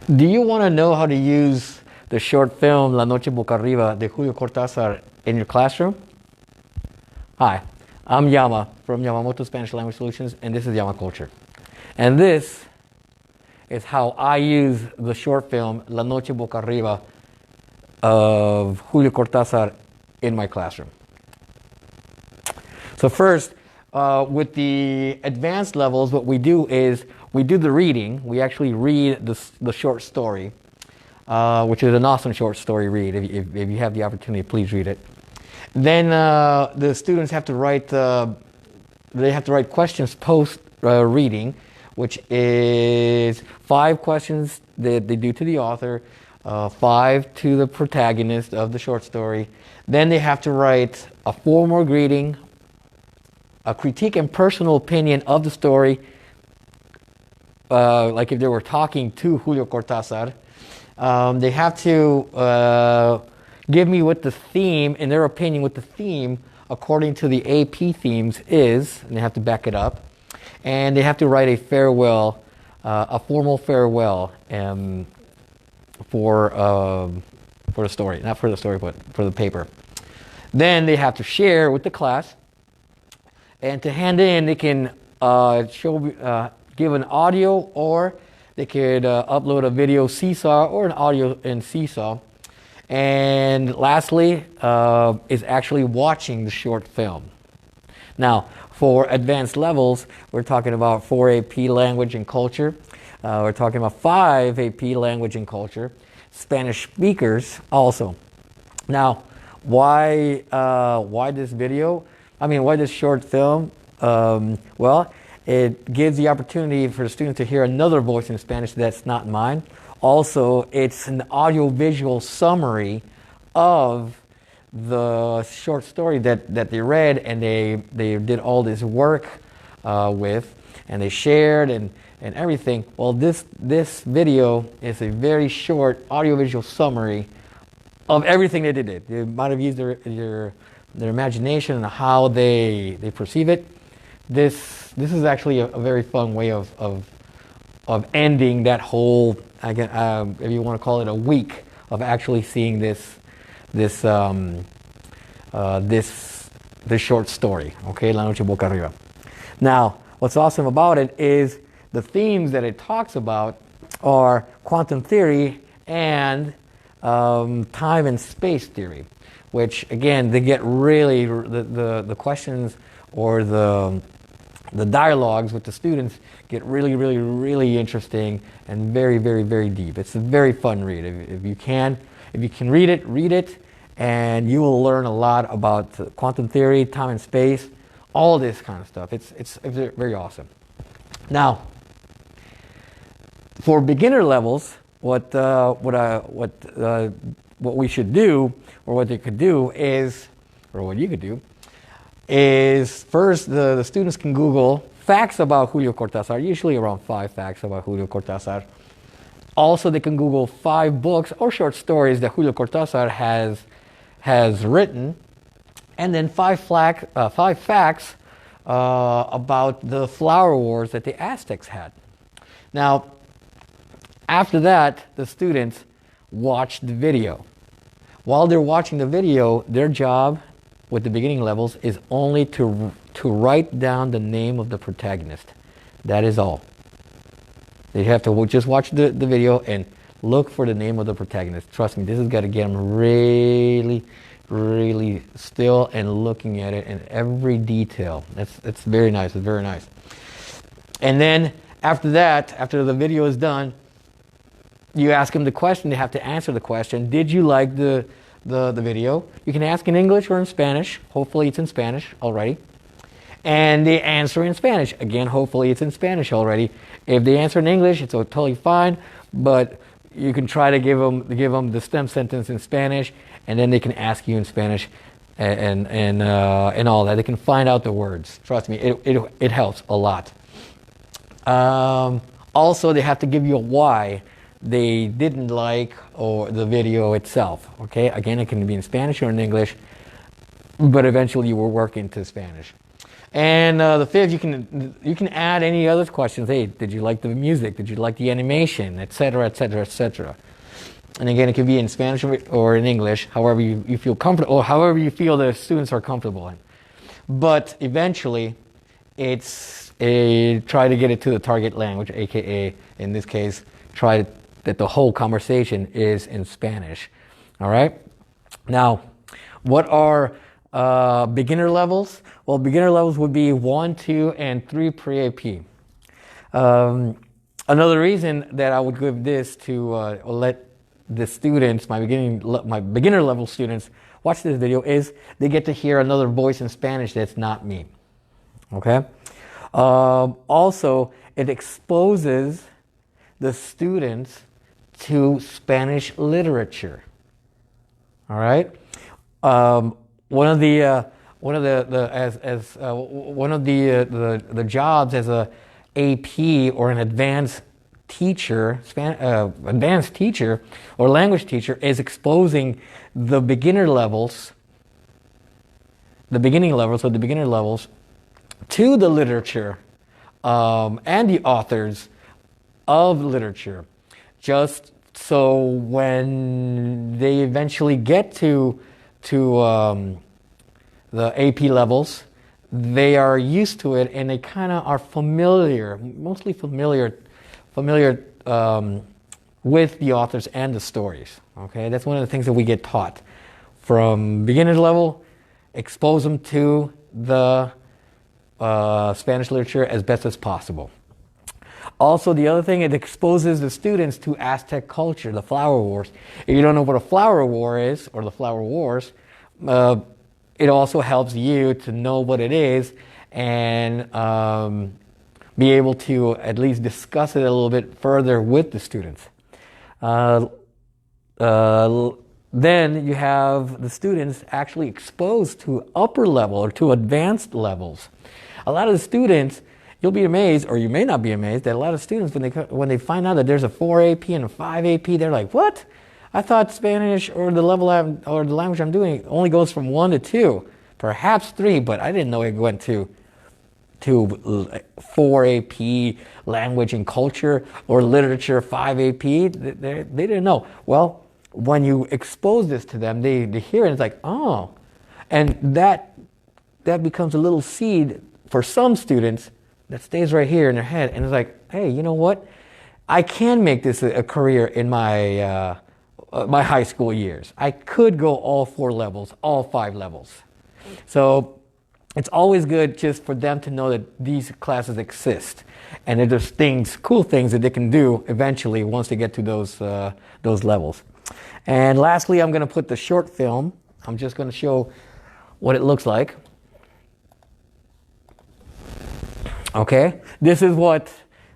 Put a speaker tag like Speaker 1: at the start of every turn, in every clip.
Speaker 1: Do you want to know how to use the short film La Noche Boca Arriba de Julio CortÁzar in your classroom? Hi, I'm Yama from Yamamoto Spanish Language Solutions, and this is YAMA COOL-TURE. And this is how I use the short film La Noche Boca Arriba of Julio CortÁzar in my classroom. So first, with the advanced levels, what we do is we do the reading. We actually read the short story, which is an awesome short story read. If you have the opportunity, please read it. Then the students have to write. They have to write questions post reading, which is 5 questions that they do to the author, 5 to the protagonist of the short story. Then they have to write a formal greeting, a critique and personal opinion of the story, like if they were talking to Julio CortÁzar. They have to give me what the theme, in their opinion, what the theme according to the AP themes is, and they have to back it up. And they have to write a farewell, a formal farewell for the story, not for the story, but for the paper. Then they have to share with the class. And to hand in, they can give an audio, or they could upload a video Seesaw or an audio in Seesaw. And lastly, is actually watching the short film. Now, for advanced levels, we're talking about 4 AP language and culture. We're talking about 5 AP language and culture. Spanish speakers also. Now, why this video? I mean, why this short film? Well, it gives the opportunity for the students to hear another voice in Spanish that's not mine. Also, it's an audio-visual summary of the short story that they read, and they did all this work with, and they shared and everything. Well, this video is a very short audio-visual summary of everything that they did. They might have used their imagination and how they perceive it. This is actually a very fun way of ending that whole, if you want to call it, a week of actually seeing this short story. Okay, La Noche Boca Arriba. Now, what's awesome about it is the themes that it talks about are quantum theory and time and space theory, which again, they get really, the questions or the dialogues with the students get really, really, really interesting and very, very, very deep. It's a very fun read. If you can read it, and you will learn a lot about quantum theory, time and space, all this kind of stuff. It's very awesome. Now, for beginner levels, what we should do, or what they could do is, or what you could do, is first the students can Google facts about Julio CortÁzar, usually around 5 facts about Julio CortÁzar. Also, they can Google 5 books or short stories that Julio CortÁzar has written, and then 5 facts about the flower wars that the Aztecs had. Now, after that, the students watch the video. While they're watching the video, their job with the beginning levels is only to write down the name of the protagonist. That is all. They have to just watch the video and look for the name of the protagonist. Trust me, this has got to get them really, really still and looking at it in every detail. It's very nice. It's very nice. And then after that, after the video is done, you ask them the question. They have to answer the question. Did you like the video? You can ask in English or in Spanish. Hopefully it's in Spanish already. And they answer in Spanish. Again, hopefully it's in Spanish already. If they answer in English, it's totally fine, but you can try to give them the stem sentence in Spanish, and then they can ask you in Spanish and all that. They can find out the words. Trust me, it helps a lot. Also, they have to give you a why they didn't like or the video itself. Okay, again, it can be in Spanish or in English, but eventually you will work into Spanish. And the fifth, you can add any other questions. Hey, did you like the music? Did you like the animation? Etc. Etc. Etc. And again, it can be in Spanish or in English, however you feel comfortable, or however you feel the students are comfortable in. But eventually, try to get it to the target language, aka in this case, try that the whole conversation is in Spanish. All right. Now, what are beginner levels? Well, beginner levels would be 1, 2, and 3 pre-AP. Another reason that I would give this to let the students, my beginner level students, watch this video is they get to hear another voice in Spanish that's not me. Okay. Also, it exposes the students to Spanish literature. All right. One of the jobs as a AP or an advanced teacher, advanced teacher or language teacher is exposing the beginning levels to the literature and the authors of literature, just so when they eventually get to the AP levels, they are used to it and they kind of are mostly familiar with the authors and the stories. Okay, that's one of the things that we get taught from beginner level. Expose them to the Spanish literature as best as possible. Also, the other thing, it exposes the students to Aztec culture, the Flower Wars. If you don't know what a Flower War is, or the Flower Wars, it also helps you to know what it is and be able to at least discuss it a little bit further with the students. Then you have the students actually exposed to upper level or to advanced levels. A lot of the students, you'll be amazed, or you may not be amazed, that a lot of students, when they find out that there's a 4 AP and a 5 AP, they're like, what? I thought Spanish or the language I'm doing only goes from 1 to 2, perhaps 3, but I didn't know it went to 4 AP, language and culture, or literature 5 AP. They didn't know. Well, when you expose this to them, they hear it and it's like, oh. And that becomes a little seed for some students that stays right here in their head. And it's like, hey, you know what? I can make this a career in my my high school years. I could go all 4 levels, all 5 levels. So it's always good just for them to know that these classes exist and that there's cool things that they can do eventually once they get to those levels. And lastly, I'm going to put the short film. I'm just going to show what it looks like. Okay, this is what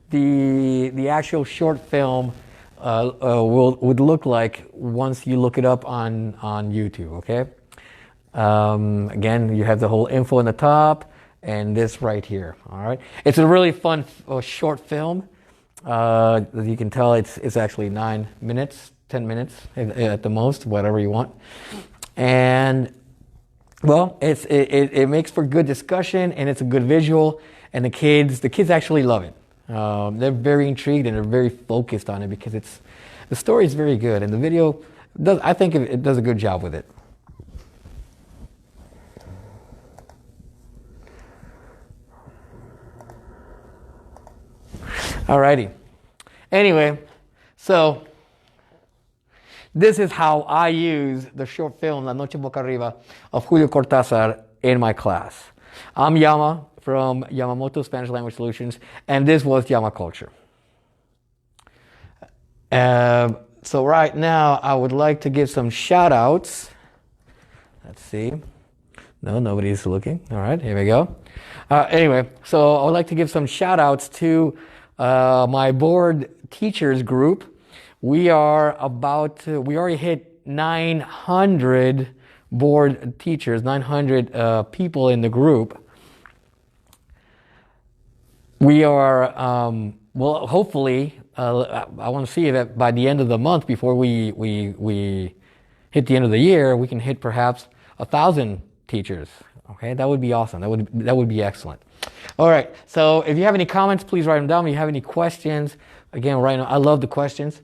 Speaker 1: the actual short film would look like once you look it up on YouTube. Okay. Again, you have the whole info on the top and this right here. All right, it's a really fun short film. As you can tell, it's actually 9 minutes, 10 minutes at the most, whatever you want. And well, it makes for good discussion and it's a good visual. And the kids actually love it. They're very intrigued and they're very focused on it because the story is very good and the video I think it does a good job with it. Alrighty. Anyway, so this is how I use the short film La Noche Boca Arriba of Julio CortÁzar in my class. I'm Yama from Yamamoto Spanish Language Solutions, and this was YAMA Culture. So right now, I would like to give some shout-outs. Let's see. No, nobody's looking. All right, here we go. Anyway, so I would like to give some shout-outs to my board teachers group. We already hit 900 board teachers, 900 people in the group. We are, well, hopefully, I want to see that by the end of the month, before we hit the end of the year, we can hit perhaps 1,000 teachers. Okay, that would be awesome. That would be excellent. All right. So if you have any comments, please write them down. If you have any questions, again, right now, I love the questions.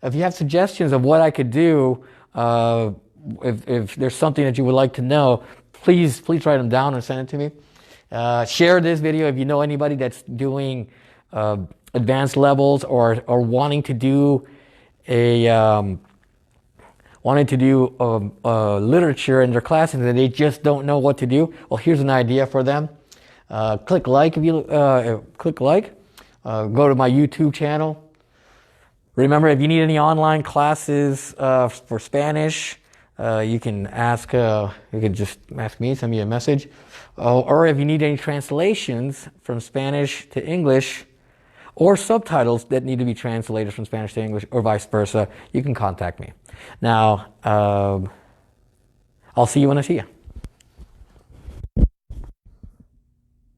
Speaker 1: If you have suggestions of what I could do, if there's something that you would like to know, please write them down and send it to me. Share this video if you know anybody that's doing advanced levels or wanting to do literature in their classes and they just don't know what to do. Well, here's an idea for them. Click like if you click like. Go to my YouTube channel. Remember, if you need any online classes for Spanish, you can ask. You can just ask me, send me a message, or if you need any translations from Spanish to English, or subtitles that need to be translated from Spanish to English, or vice versa, you can contact me. Now, I'll see you when I see you.